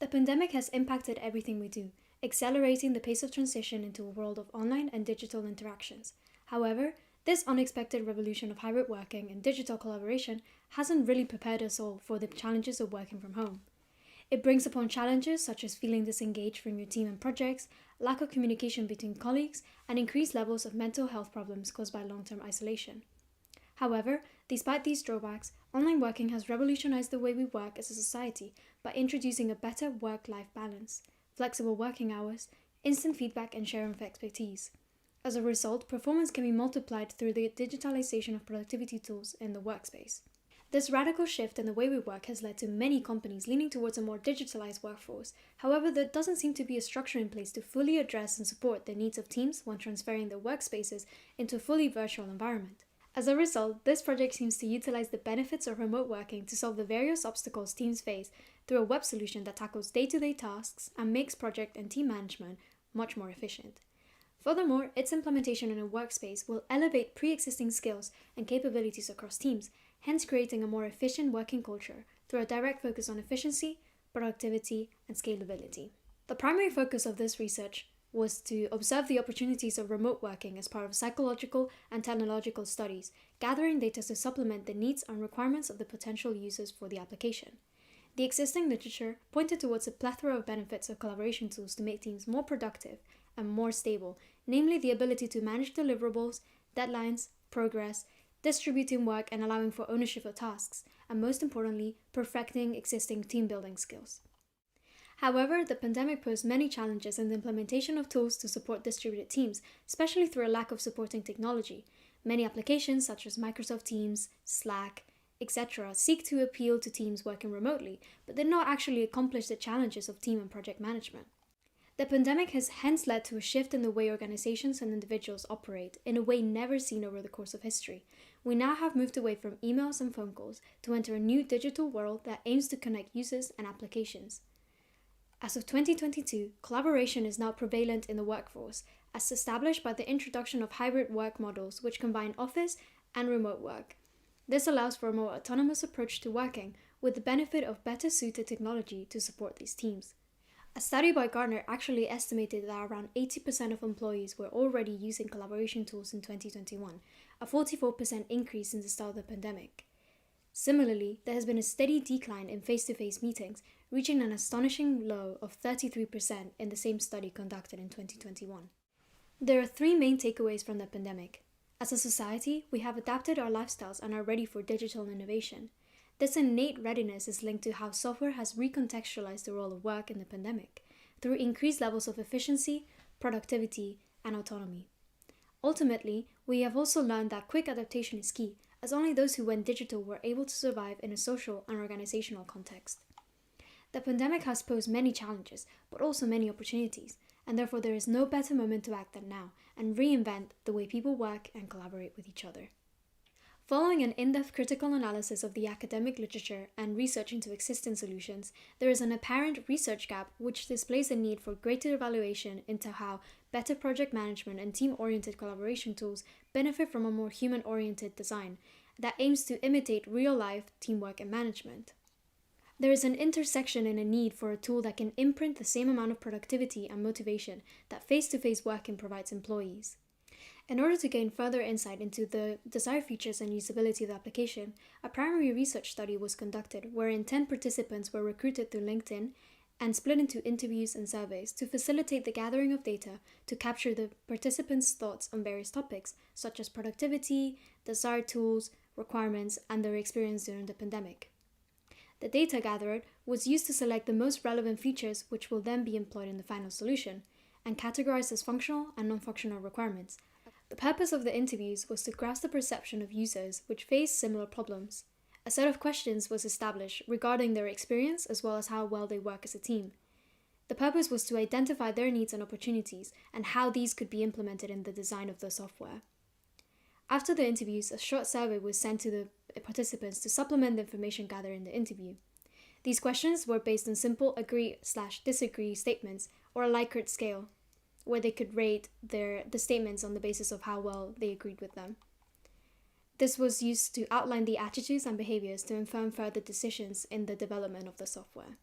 The pandemic has impacted everything we do, accelerating the pace of transition into a world of online and digital interactions. However, this unexpected revolution of hybrid working and digital collaboration hasn't really prepared us all for the challenges of working from home. It brings upon challenges such as feeling disengaged from your team and projects, lack of communication between colleagues, and increased levels of mental health problems caused by long-term isolation. However, despite these drawbacks, online working has revolutionized the way we work as a society by introducing a better work-life balance, flexible working hours, instant feedback, and sharing of expertise. As a result, performance can be multiplied through the digitalization of productivity tools in the workspace. This radical shift in the way we work has led to many companies leaning towards a more digitalized workforce. However, there doesn't seem to be a structure in place to fully address and support the needs of teams when transferring their workspaces into a fully virtual environment. As a result, this project seems to utilize the benefits of remote working to solve the various obstacles teams face through a web solution that tackles day-to-day tasks and makes project and team management much more efficient. Furthermore, its implementation in a workspace will elevate pre-existing skills and capabilities across teams, hence creating a more efficient working culture through a direct focus on efficiency, productivity, and scalability. The primary focus of this research was to observe the opportunities of remote working as part of psychological and technological studies, gathering data to supplement the needs and requirements of the potential users for the application. The existing literature pointed towards a plethora of benefits of collaboration tools to make teams more productive and more stable, namely the ability to manage deliverables, deadlines, progress, distributing work and allowing for ownership of tasks, and most importantly, perfecting existing team building skills. However, the pandemic posed many challenges in the implementation of tools to support distributed teams, especially through a lack of supporting technology. Many applications such as Microsoft Teams, Slack, etc. seek to appeal to teams working remotely, but did not actually accomplish the challenges of team and project management. The pandemic has hence led to a shift in the way organizations and individuals operate in a way never seen over the course of history. We now have moved away from emails and phone calls to enter a new digital world that aims to connect users and applications. As of 2022, collaboration is now prevalent in the workforce, as established by the introduction of hybrid work models which combine office and remote work. This allows for a more autonomous approach to working, with the benefit of better suited technology to support these teams. A study by Gartner actually estimated that around 80% of employees were already using collaboration tools in 2021, a 44% increase since the start of the pandemic. Similarly, there has been a steady decline in face-to-face meetings, reaching an astonishing low of 33% in the same study conducted in 2021. There are three main takeaways from the pandemic. As a society, we have adapted our lifestyles and are ready for digital innovation. This innate readiness is linked to how software has recontextualized the role of work in the pandemic, through increased levels of efficiency, productivity, and autonomy. Ultimately, we have also learned that quick adaptation is key, as only those who went digital were able to survive in a social and organizational context. The pandemic has posed many challenges, but also many opportunities, and therefore there is no better moment to act than now and reinvent the way people work and collaborate with each other. Following an in-depth critical analysis of the academic literature and research into existing solutions, there is an apparent research gap which displays a need for greater evaluation into how better project management and team-oriented collaboration tools benefit from a more human-oriented design that aims to imitate real-life teamwork and management. There is an intersection in a need for a tool that can imprint the same amount of productivity and motivation that face-to-face working provides employees. In order to gain further insight into the desired features and usability of the application, a primary research study was conducted wherein 10 participants were recruited through LinkedIn and split into interviews and surveys to facilitate the gathering of data to capture the participants' thoughts on various topics such as productivity, desired tools, requirements, and their experience during the pandemic. The data gathered was used to select the most relevant features which will then be employed in the final solution and categorized as functional and non-functional requirements. The purpose of the interviews was to grasp the perception of users which face similar problems. A set of questions was established regarding their experience as well as how well they work as a team. The purpose was to identify their needs and opportunities and how these could be implemented in the design of the software. After the interviews, a short survey was sent to the participants to supplement the information gathered in the interview. These questions were based on simple agree/disagree statements or a Likert scale, where they could rate the statements on the basis of how well they agreed with them. This was used to outline the attitudes and behaviors to inform further decisions in the development of the software.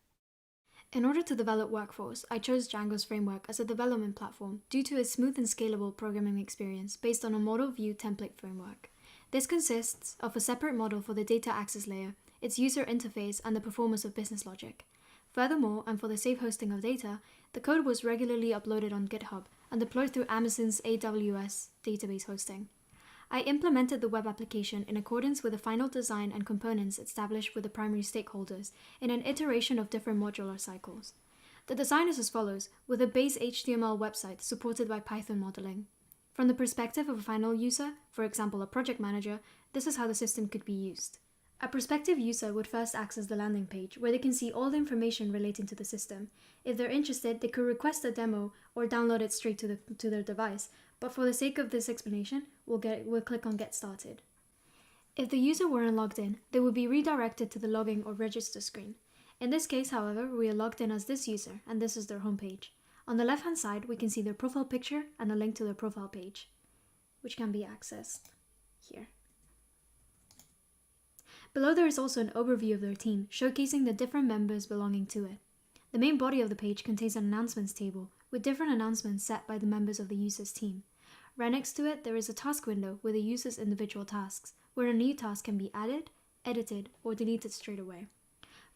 In order to develop Workforce, I chose Django's framework as a development platform due to its smooth and scalable programming experience based on a model view template framework. This consists of a separate model for the data access layer, its user interface, and the performance of business logic. Furthermore, and for the safe hosting of data, the code was regularly uploaded on GitHub and deployed through Amazon's AWS database hosting. I implemented the web application in accordance with the final design and components established with the primary stakeholders in an iteration of different modular cycles. The design is as follows, with a base HTML website supported by Python modeling. From the perspective of a final user, for example a project manager, this is how the system could be used. A prospective user would first access the landing page, where they can see all the information relating to the system. If they're interested, they could request a demo or download it straight to their device, but for the sake of this explanation, we'll click on Get Started. If the user weren't logged in, they would be redirected to the login or register screen. In this case, however, we are logged in as this user, and this is their homepage. On the left-hand side, we can see their profile picture and a link to their profile page, which can be accessed here. Below there is also an overview of their team, showcasing the different members belonging to it. The main body of the page contains an announcements table, with different announcements set by the members of the user's team. Right next to it, there is a task window with the user's individual tasks, where a new task can be added, edited, or deleted straight away.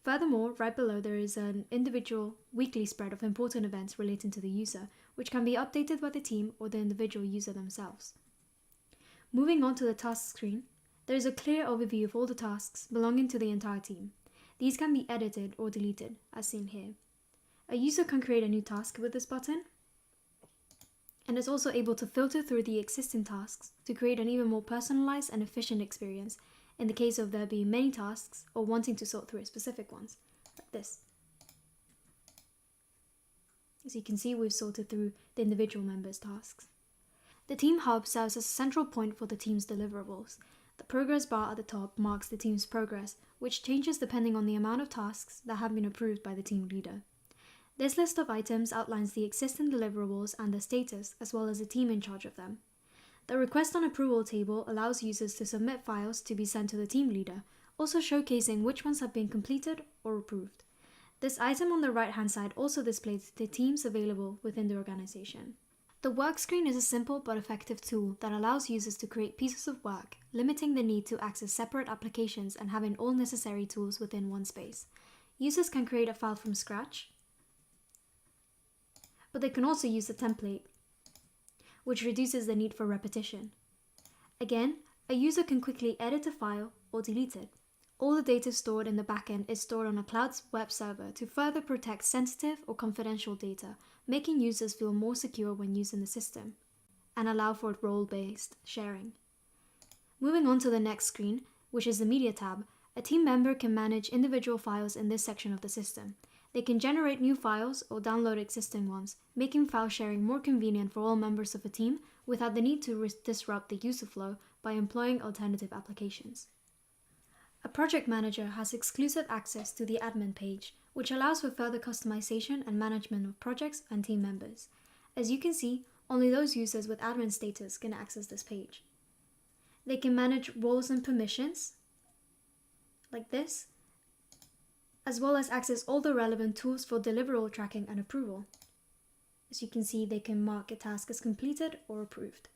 Furthermore, right below there is an individual weekly spread of important events relating to the user, which can be updated by the team or the individual user themselves. Moving on to the task screen, there is a clear overview of all the tasks belonging to the entire team. These can be edited or deleted, as seen here. A user can create a new task with this button, and is also able to filter through the existing tasks to create an even more personalized and efficient experience in the case of there being many tasks or wanting to sort through specific ones, like this. As you can see, we've sorted through the individual members' tasks. The Team Hub serves as a central point for the team's deliverables. The progress bar at the top marks the team's progress, which changes depending on the amount of tasks that have been approved by the team leader. This list of items outlines the existing deliverables and their status, as well as the team in charge of them. The Request on Approval table allows users to submit files to be sent to the team leader, also showcasing which ones have been completed or approved. This item on the right-hand side also displays the teams available within the organization. The work screen is a simple but effective tool that allows users to create pieces of work, limiting the need to access separate applications and having all necessary tools within one space. Users can create a file from scratch, but they can also use a template, which reduces the need for repetition. Again, a user can quickly edit a file or delete it. All the data stored in the backend is stored on a cloud web server to further protect sensitive or confidential data, making users feel more secure when using the system, and allow for role-based sharing. Moving on to the next screen, which is the Media tab, a team member can manage individual files in this section of the system. They can generate new files or download existing ones, making file sharing more convenient for all members of a team without the need to disrupt the user flow by employing alternative applications. A project manager has exclusive access to the admin page, which allows for further customization and management of projects and team members. As you can see, only those users with admin status can access this page. They can manage roles and permissions, like this, as well as access all the relevant tools for deliverable tracking and approval. As you can see, they can mark a task as completed or approved.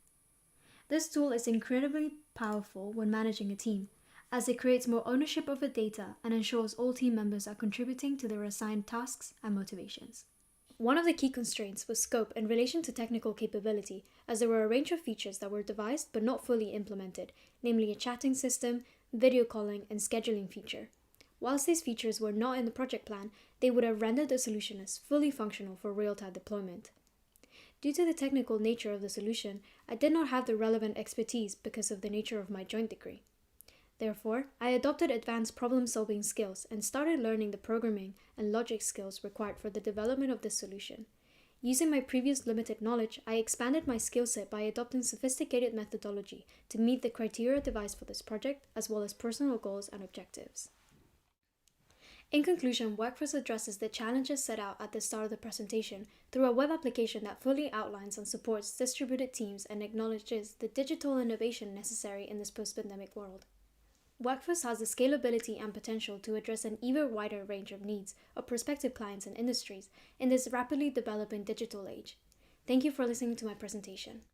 This tool is incredibly powerful when managing a team, as it creates more ownership of the data and ensures all team members are contributing to their assigned tasks and motivations. One of the key constraints was scope in relation to technical capability, as there were a range of features that were devised but not fully implemented, namely a chatting system, video calling, and scheduling feature. Whilst these features were not in the project plan, they would have rendered the solution as fully functional for real-time deployment. Due to the technical nature of the solution, I did not have the relevant expertise because of the nature of my joint degree. Therefore, I adopted advanced problem-solving skills and started learning the programming and logic skills required for the development of this solution. Using my previous limited knowledge, I expanded my skill set by adopting sophisticated methodology to meet the criteria devised for this project, as well as personal goals and objectives. In conclusion, Workforce addresses the challenges set out at the start of the presentation through a web application that fully outlines and supports distributed teams and acknowledges the digital innovation necessary in this post-pandemic world. Workforce has the scalability and potential to address an even wider range of needs of prospective clients and industries in this rapidly developing digital age. Thank you for listening to my presentation.